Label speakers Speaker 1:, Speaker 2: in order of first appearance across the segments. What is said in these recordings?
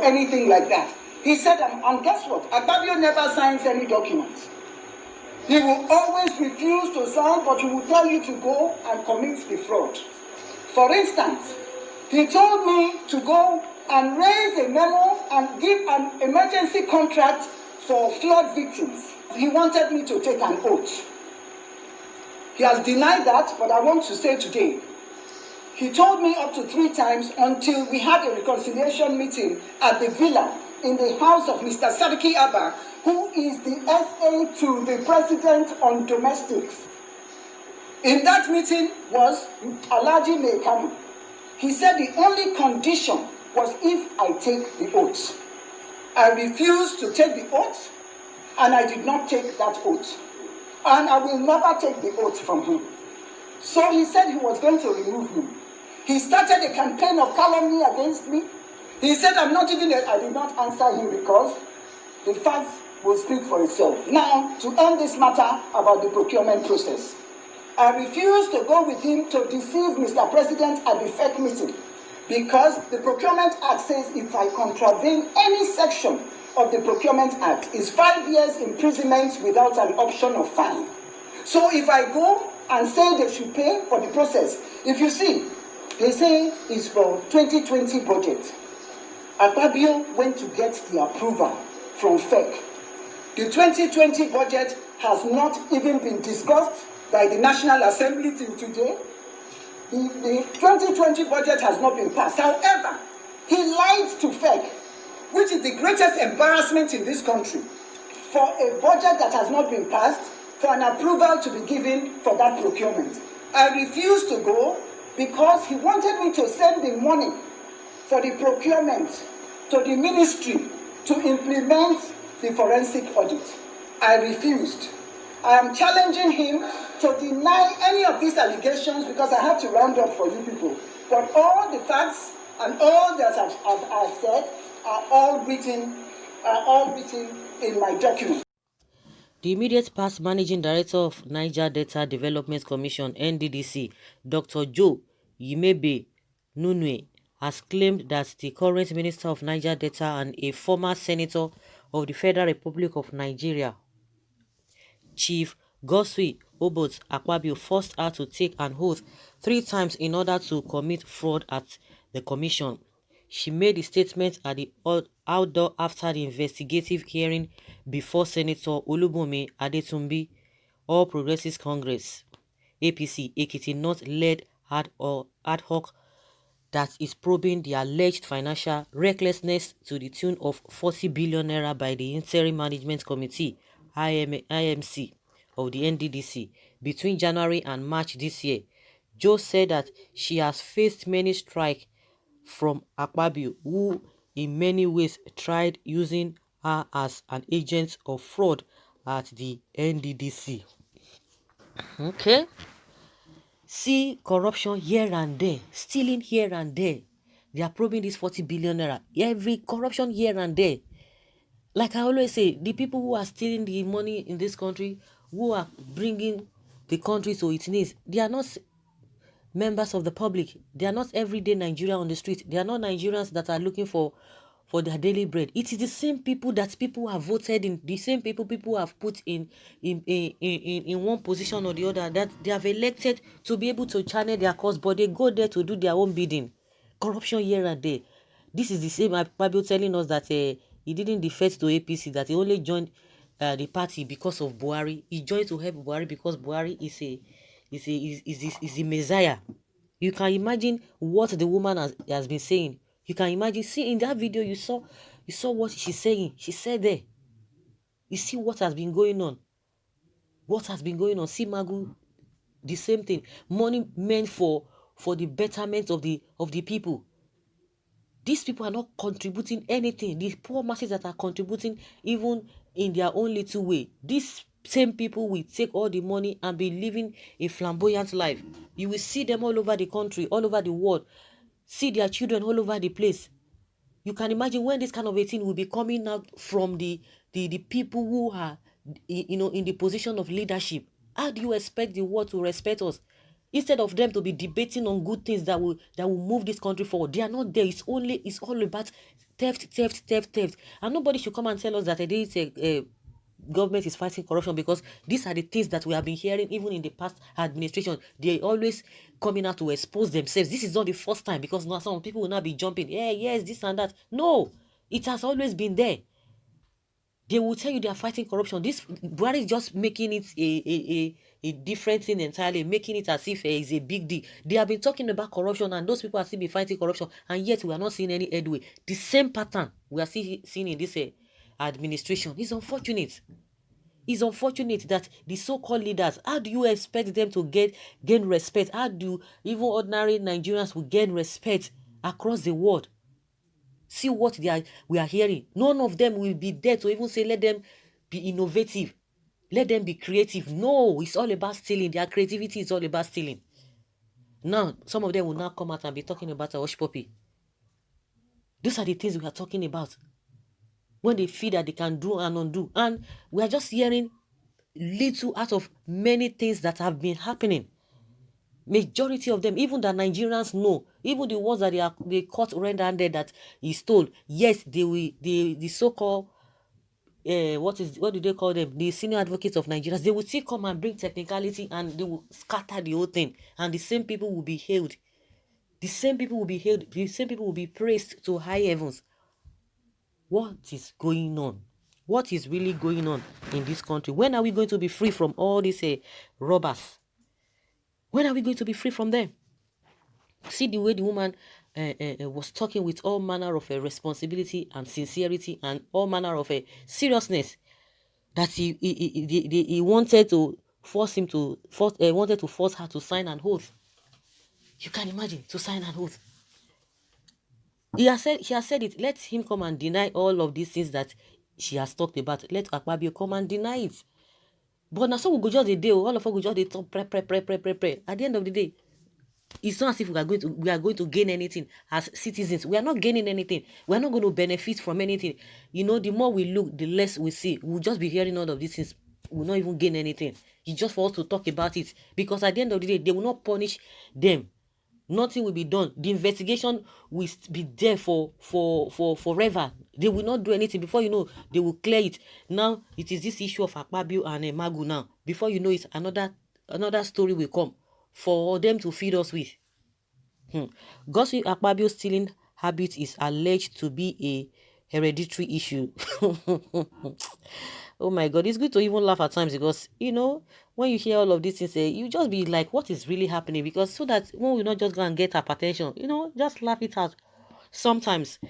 Speaker 1: or anything like that. He said, and guess what? Akpabio never signs any documents. He will always refuse to sign, but he will tell you to go and commit the fraud. For instance, he told me to go and raise a memo and give an emergency contract for flood victims. He wanted me to take an oath. He has denied that, but I want to say today, he told me up to 3 times until we had a reconciliation meeting at the villa in the house of Mr. Sadiki Abba, who is the SA to the president on domestics. In that meeting was Alhaji Mekano. He said the only condition was if I take the oath. I refused to take the oath, and I did not take that oath. And I will never take the oath from him. So he said he was going to remove me. He started a campaign of calumny against me. He said I did not answer him because the facts will speak for itself. Now, to end this matter about the procurement process, I refuse to go with him to deceive Mr. President at the fake meeting, because the Procurement Act says if I contravene any section of the Procurement Act, is 5 years imprisonment without an option of fine. So if I go and say they should pay for the process, if you see, they say it's for 2020 budget. Akpabio went to get the approval from FEC. The 2020 budget has not even been discussed by the National Assembly till today. The 2020 budget has not been passed. However, he lied to FEC, which is the greatest embarrassment in this country, for a budget that has not been passed, for an approval to be given for that procurement. I refused to go because he wanted me to send the money for the procurement to the ministry to implement the forensic audit. I refused. I am challenging him to deny any of these allegations because I have to round up for you people. But all the facts and all that I've said are all written in my document.
Speaker 2: The immediate past Managing Director of Niger Delta Development Commission (Nddc), Dr. Joe Yimebe Nunue, has claimed that the current Minister of Niger Delta and a former Senator of the Federal Republic of Nigeria, Chief Xþøś Akpabio, forced her to take an oath 3 times in order to commit fraud at the commission. She made the statement at the outdoor after the investigative hearing before Senator Olubunmi Adetunbi, All Progressives Congress (APC) Ekiti North-led ad hoc that is probing the alleged financial recklessness to the tune of 40 billion naira by the Interim Management Committee (IMC) of the Nddc between January and March this year. Joe said that she has faced many strikes from Akpabio, who in many ways tried using her as an agent of fraud at the Nddc. Okay. See corruption here and there, stealing here and there. They are probing this 40 billion naira. Every corruption here and there. Like I always say, the people who are stealing the money in this country, who are bringing the country to its knees, they are not members of the public. They are not everyday Nigerians on the street. They are not Nigerians that are looking for their daily bread. It is the same people that people have voted in, the same people have put in one position or the other, that they have elected to be able to channel their cause, but they go there to do their own bidding. Corruption here and there. This is the same Akpabio telling us that he didn't defect to APC, that he only joined the party because of Buhari. He joined to help Buhari because Buhari is the Messiah. You can imagine what the woman has been saying. You can imagine, see in that video you saw what she's saying. She said there, you see what has been going on. What has been going on? See Magu, the same thing. Money meant for the betterment of the people. These people are not contributing anything. These poor masses that are contributing even in their own little way. These same people will take all the money and be living a flamboyant life. You will see them all over the country, all over the world. See their children all over the place. You can imagine when this kind of a thing will be coming out from the people who are in the position of leadership. How do you expect the world to respect us? Instead of them to be debating on good things that will move this country forward, they are not there. It's all about theft. And nobody should come and tell us that government is fighting corruption, because these are the things that we have been hearing even in the past administration. They always coming out to expose themselves. This is not the first time, because now some people will not be jumping, yes, this and that. No, it has always been there. They will tell you they are fighting corruption. This Buhari is just making it a different thing entirely, making it as if it's a big deal. They have been talking about corruption, and those people are still been fighting corruption, and yet we are not seeing any headway. The same pattern we are still seeing in this administration. It's unfortunate. It's unfortunate that the so-called leaders, how do you expect them to gain respect? How do even ordinary Nigerians will gain respect across the world? See what we are hearing. None of them will be there to even say, let them be innovative. Let them be creative. No, it's all about stealing. Their creativity is all about stealing. Now, some of them will now come out and be talking about a hush puppy. Those are the things we are talking about. When they feel that they can do and undo. And we are just hearing little out of many things that have been happening. Majority of them, even the Nigerians know, even the ones that they caught red-handed that he stole, yes, the so-called what do they call them? The senior advocates of Nigeria, they will still come and bring technicality, and they will scatter the whole thing, and the same people will be hailed. The same people will be hailed. The same people will be praised to high heavens. What is going on? What is really going on in this country? When are we going to be free from all these robbers? When are we going to be free from them? See the way the woman was talking with all manner of responsibility and sincerity and all manner of seriousness, that he wanted to force him to wanted to force her to sign an oath. You can imagine, to sign an oath. She has said it. Let him come and deny all of these things that she has talked about. Let Akpabio come and deny it. But now so we go just a day, all of us go just talk, pray. At the end of the day, it's not as if we are going to gain anything as citizens. We are not gaining anything. We are not going to benefit from anything. You know, the more we look, the less we see. We'll just be hearing all of these things. We'll not even gain anything. It's just for us to talk about it. Because at the end of the day, they will not punish them. Nothing will be done. The investigation will be there for forever. They will not do anything. Before you know, they will clear it. Now, it is this issue of Akpabio and Magu now. Before you know it, another story will come for them to feed us with. Gossip Akpabio's stealing habit is alleged to be a hereditary issue. Oh my God, it's good to even laugh at times, because, you know, when you hear all of these things, you just be like, what is really happening? Because so that when we not just go and get hypertension, you know, just laugh it out sometimes.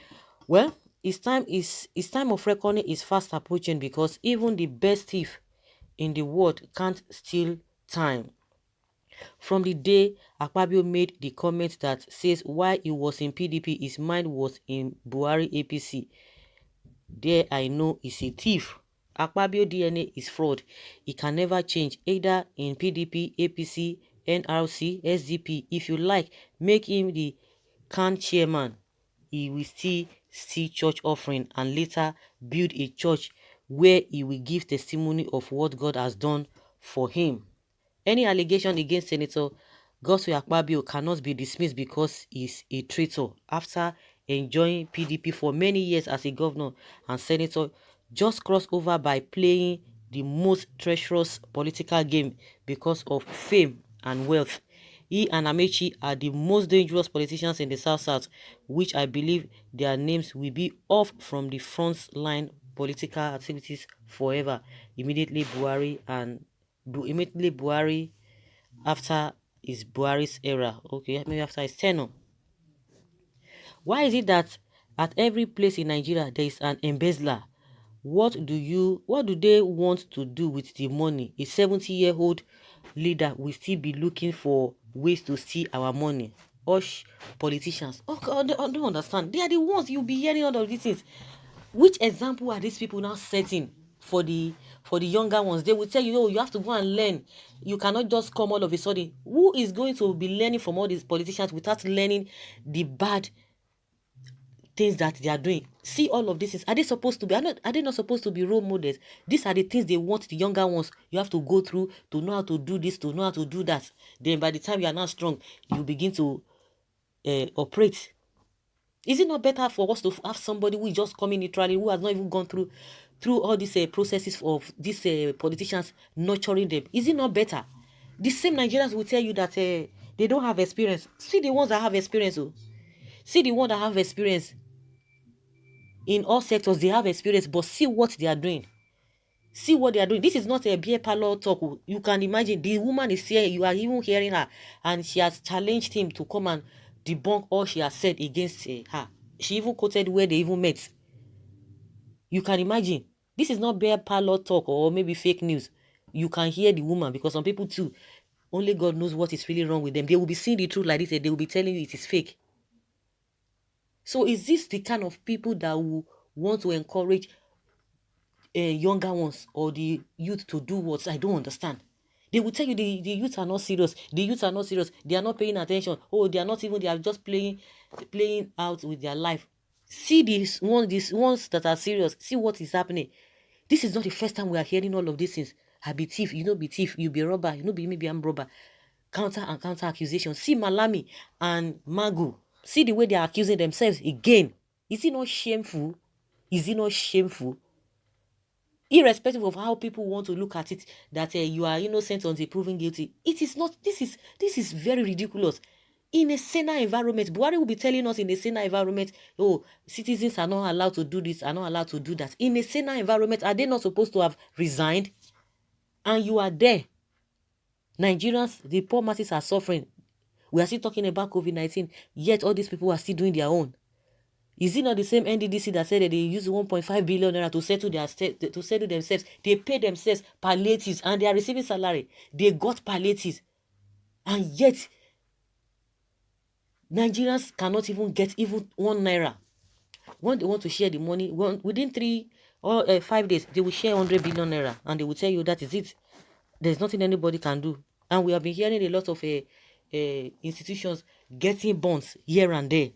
Speaker 2: Well, it's time of reckoning is fast approaching, because even the best thief in the world can't steal time. From the day Akpabio made the comment that says while he was in PDP, his mind was in Buhari APC, there I know he's a thief. Akpabio DNA is fraud. It can never change, either in PDP, APC, F0RC, SDP. If you like, make him the CAN chairman. He will still see church offering and later build a church where he will give testimony of what God has done for him. Any allegation against Senator Godswill Akpabio cannot be dismissed because he's a traitor. After enjoying PDP for many years as a governor and senator, just crossed over by playing the most treacherous political game because of fame and wealth. He and Amechi are the most dangerous politicians in the South, which I believe their names will be off from the front line political activities forever. Immediately Buhari after his Buhari's era. Okay, maybe after his tenure. Why is it that at every place in Nigeria there is an embezzler? What do they want to do with the money? A 70-year-old leader will still be looking for ways to steal our money. Hush, politicians. Oh God, I don't understand. They are the ones you'll be hearing all of these things. Which example are these people now setting for the younger ones? They will tell you, oh, you have to go and learn. You cannot just come all of a sudden. Who is going to be learning from all these politicians without learning the bad things that they are doing. See all of these things. Are they supposed to be? Are they not supposed to be role models? These are the things they want the younger ones. You have to go through to know how to do this, to know how to do that. Then by the time you are now strong, you begin to operate. Is it not better for us to have somebody who is just coming neutrally, who has not even gone through all these processes of these politicians nurturing them? Is it not better? The same Nigerians will tell you that they don't have experience. See the ones that have experience. Oh. See the ones that have experience. In all sectors, they have experience, but see what they are doing. See what they are doing. This is not a beer parlor talk. You can imagine the woman is here. You are even hearing her, and she has challenged him to come and debunk all she has said against her. She even quoted where they even met. You can imagine. This is not beer parlor talk or maybe fake news. You can hear the woman, because some people too, only God knows what is really wrong with them. They will be seeing the truth like this, and they will be telling you it is fake. So is this the kind of people that will want to encourage younger ones or the youth to do what? I don't understand. They will tell you the youth are not serious. The youth are not serious. They are not paying attention. Oh, they are not even, they are just playing out with their life. See these ones that are serious. See what is happening. This is not the first time we are hearing all of these things. I be thief, you know be thief, you be robber, you know be maybe I'm robber. Counter and counter accusation. See Malami and Magu. See the way they are accusing themselves again. Is it not shameful? Is it not shameful? Irrespective of how people want to look at it, that you are innocent until proven guilty. It is not. This is very ridiculous. In a saner environment, Buhari will be telling us in a saner environment, oh, citizens are not allowed to do this, are not allowed to do that. In a saner environment, are they not supposed to have resigned? And you are there. Nigerians, the poor masses are suffering. We are still talking about COVID-19, yet all these people are still doing their own. Is it not the same Nddc that said that they use 1.5 billion naira to settle themselves? They pay themselves palliatives and they are receiving salary. They got palliatives. And yet, Nigerians cannot even get even 1 naira. When they want to share the money, within 3 or 5 days, they will share 100 billion naira. And they will tell you that is it. There's nothing anybody can do. And we have been hearing a lot of institutions getting bonds here and there.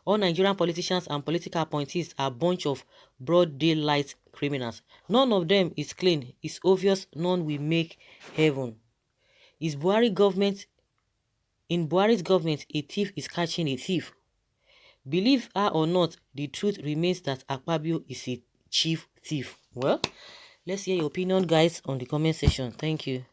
Speaker 2: All Nigerian politicians and political appointees are a bunch of broad daylight criminals. None of them is clean. It's obvious none will make heaven. In Buhari's government, a thief is catching a thief. Believe her or not, the truth remains that Akpabio is a chief thief. Well, let's hear your opinion, guys, on the comment section. Thank you.